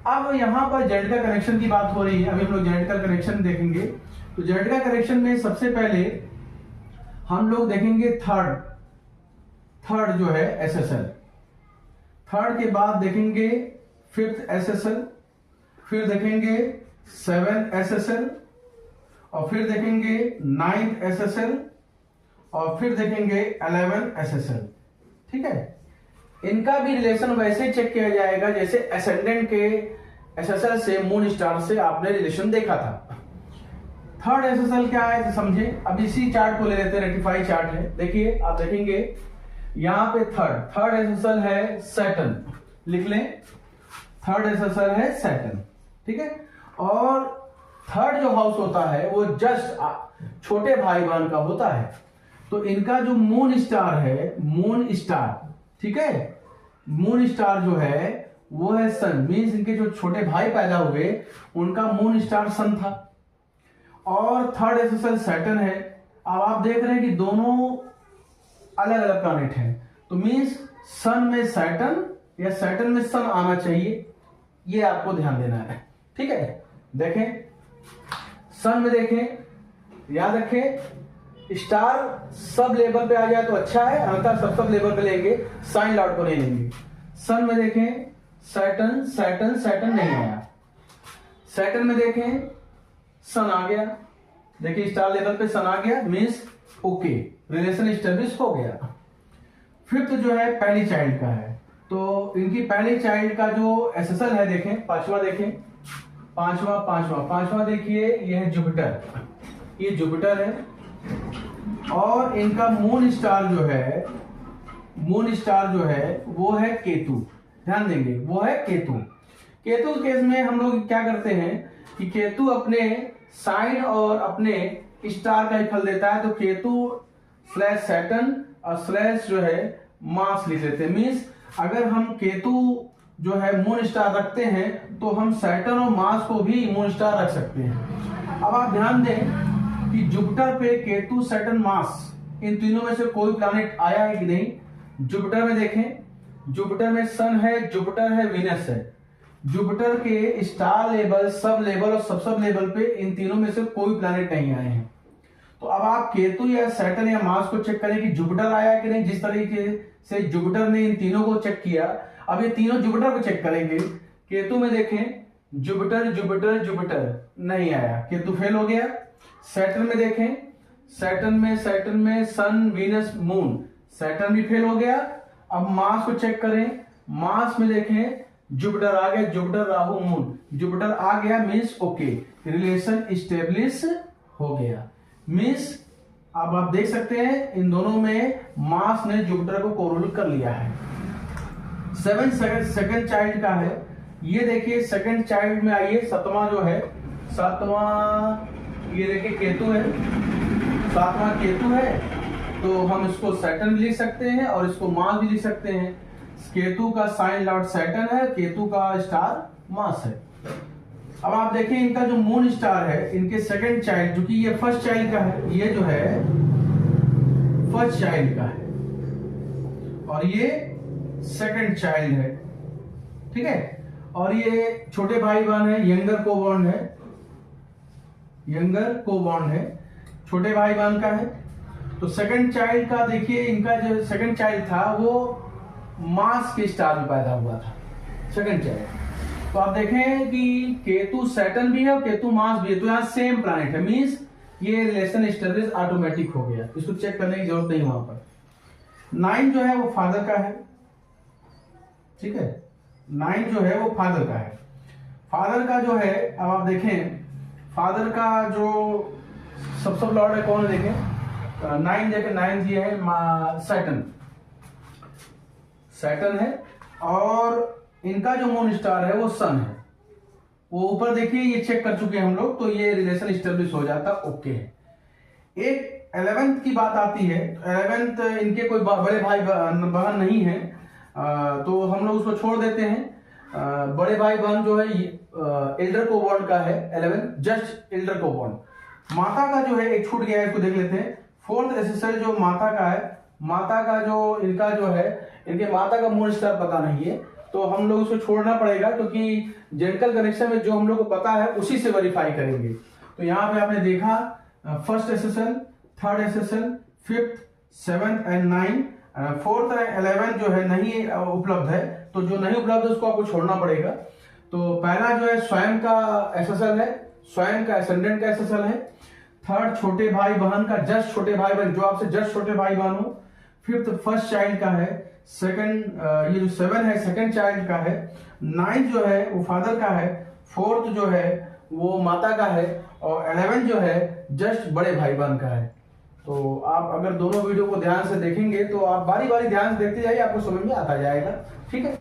अब यहाँ पर जेनेटिकल कनेक्शन की बात हो रही है, अभी हम लोग जेनेटिकल कनेक्शन देखेंगे। तो जेनेटिकल कनेक्शन में सबसे पहले हम लोग देखेंगे थर्ड जो है एसएसएल, थर्ड के बाद देखेंगे फिफ्थ एसएसएल, फिर देखेंगे 7 एसएसएल, और फिर देखेंगे 9 एसएसएल, और फिर देखेंगे 11 एसएसएल। ठीक है, इनका भी रिलेशन वैसे चेक किया जाएगा जैसे एसेंडेंट के एसएसएल से मून स्टार से आपने रिलेशन देखा था। थर्ड एसएसएल क्या है समझे। अब इसी चार्ट को ले लेते हैं, रेक्टिफाई चार्ट है। देखिए आप देखेंगे यहां पे थर्ड एसएसएल है सैटर्न, लिख लें, थर्ड एसएसएल है सैटर्न। ठीक है, और थर्ड जो हाउस होता है वो जस्ट छोटे भाई बहन का होता है। तो इनका जो मून स्टार है, मून स्टार, ठीक है, मून स्टार जो है वो है सन, मीन्स इनके जो छोटे भाई पैदा हुए उनका मून स्टार सन था। और थर्ड एसएसएल सैटर्न है। अब आप देख रहे हैं कि दोनों अलग अलग प्लैनेट हैं, तो मीन्स सन में सैटर्न या सैटर्न में सन आना चाहिए, ये आपको ध्यान देना है। ठीक है, देखें सन में, देखें याद रखें, स्टार सब लेवल पे आ जाए तो अच्छा है, अन्यथा सब लेवल पे लेंगे, साइन लॉर्ड को नहीं लेंगे। सन में देखें सैटर्न सैटर्न सैटर्न नहीं आया, सैटर्न में देखें सन आ गया, देखिए स्टार लेवल पे सन आ गया, मीन्स ओके, रिलेशन एस्टेब्लिश हो गया। फिफ्थ जो है पहली चाइल्ड का है, तो इनकी पहली चाइल्ड का जो एसएसएल है देखें, पांचवा देखें, पांचवा देखिए यह है जुपिटर, ये जुपिटर है। और इनका मून स्टार जो है, मून स्टार जो है वो है केतु, ध्यान देंगे वो है केतु। केतु केस में हम लोग क्या करते हैं कि केतु अपने साइन और अपने स्टार का ही फल देता है, तो केतु स्लैश सैटर्न और स्लैश जो है मास लिख लेते हैं। मीन्स अगर हम केतु जो है मून स्टार रखते हैं तो हम सैटर्न और मास को भी मून स्टार रख सकते हैं। अब आप ध्यान दें कि जुपिटर पे केतु सैटर्न मास इन तीनों में से कोई प्लैनेट आया है कि नहीं। जुपिटर में देखें, जुपिटर में सन है, जुपिटर है, वीनस है। जुपिटर के स्टार लेवल, सब लेवल और सब लेवल पे इन तीनों में से कोई प्लैनेट नहीं आए हैं। तो अब आप केतु या सैटर्न या मार्स को चेक करें कि जुपिटर आया कि नहीं। जिस तरीके से जुपिटर ने इन तीनों को चेक किया, अब ये तीनों जुपिटर को चेक करेंगे। केतु में देखें जुपिटर जुपिटर जुपिटर नहीं आया, केतु फेल हो गया। सैटर्न में देखें, सैटर्न में सन वीनस मून, सैटर्न भी फेल हो गया। अब मार्स को चेक करें, मार्स में देखें जुपिटर आ गया, जुपिटर राहु मून, जुपिटर आ गया, मीन्स ओके, रिलेशन स्टेब्लिश हो गया। मीन्स अब आप देख सकते हैं इन दोनों में मार्स ने जुपिटर को कोरोल कर लिया है। सेकंड चाइल्ड का है, ये देखिए सेकंड चाइल्ड में आइए, सातवां जो है, सातवां ये देखिए केतु है, सातवां केतु है, तो हम इसको सैटर्न भी लिख सकते हैं और इसको मार्स भी लिख सकते हैं। केतु का साइन लॉर्ड सैटर्न है, केतु का स्टार मार्स है। अब आप देखें इनका जो मून स्टार है, इनके सेकंड चाइल्ड, जो कि ये फर्स्ट चाइल्ड का है, ये जो है फर्स्ट चाइल्ड का है और ये सेकंड चाइल्ड है। ठीक है, और ये छोटे भाई बहन है, यंगर को बॉन्ड है, यंगर को बॉन्ड है, छोटे भाई बहन का है। तो सेकंड चाइल्ड का देखिए, इनका जो सेकंड चाइल्ड था वो मार्स के स्टार में पैदा हुआ था, सेकंड चाइल्ड। तो आप देखें कि केतु सैटर्न भी है और केतु मार्स भी है, तो यहाँ सेम प्लैनेट है, मींस ये रिलेशन एस्टेब्लिश ऑटोमेटिक हो गया, इसको चेक करने की जरूरत नहीं वहां पर। 9 जो है वो फादर का है। ठीक है, 9 जो है वो फादर का है। फादर का जो है, अब आप देखें फादर का जो सब लॉर्ड है कौन है, देखें 9 देखें, 9 ये है सैटर्न, सैटर्न है। और इनका जो मून स्टार है वो सन है, वो ऊपर देखिए, ये चेक कर चुके हैं हम लोग, तो ये रिलेशन एस्टेब्लिश हो जाता, ओके है। एक 11th की बात आती है, 11th इनके कोई बड़े भाई बहन नहीं है, तो हम लोग उसको छोड़ देते हैं। बड़े भाई बहन जो है एल्डर को बॉन्ड का है 11, जस्ट एल्डर को बॉन्ड। माता का जो है एक छूट गया है, इसको देख लेते हैं। फोर्थ एसेसर जो माता का है, माता का जो इनका जो है, इनके माता का मून स्टार पता नहीं है, तो हम लोग उसको छोड़ना पड़ेगा, क्योंकि जेनेटिकल कनेक्शन में जो हम लोग को पता है उसी से वेरीफाई करेंगे। तो यहाँ पे आपने देखा first SSL, third SSL, fifth, seventh and 9, fourth and 11 जो है नहीं उपलब्ध है, तो जो नहीं उपलब्ध है उसको आपको छोड़ना पड़ेगा। तो पहला जो है स्वयं का एसएसएल है, स्वयं का एसेंडेंट का एसएसएल है। थर्ड छोटे भाई बहन का, जस्ट छोटे भाई बहन, जो आपसे जस्ट छोटे भाई बहन हो। फिफ्थ फर्स्ट चाइल्ड का है। सेकंड ये जो 7 है सेकंड चाइल्ड का है। 9 जो है वो फादर का है। फोर्थ जो है वो माता का है, और 11 जो है जस्ट बड़े भाई बहन का है। तो आप अगर दोनों वीडियो को ध्यान से देखेंगे तो आप बारी बारी ध्यान से देखते जाइए, आपको समझ में आता जाएगा। ठीक है।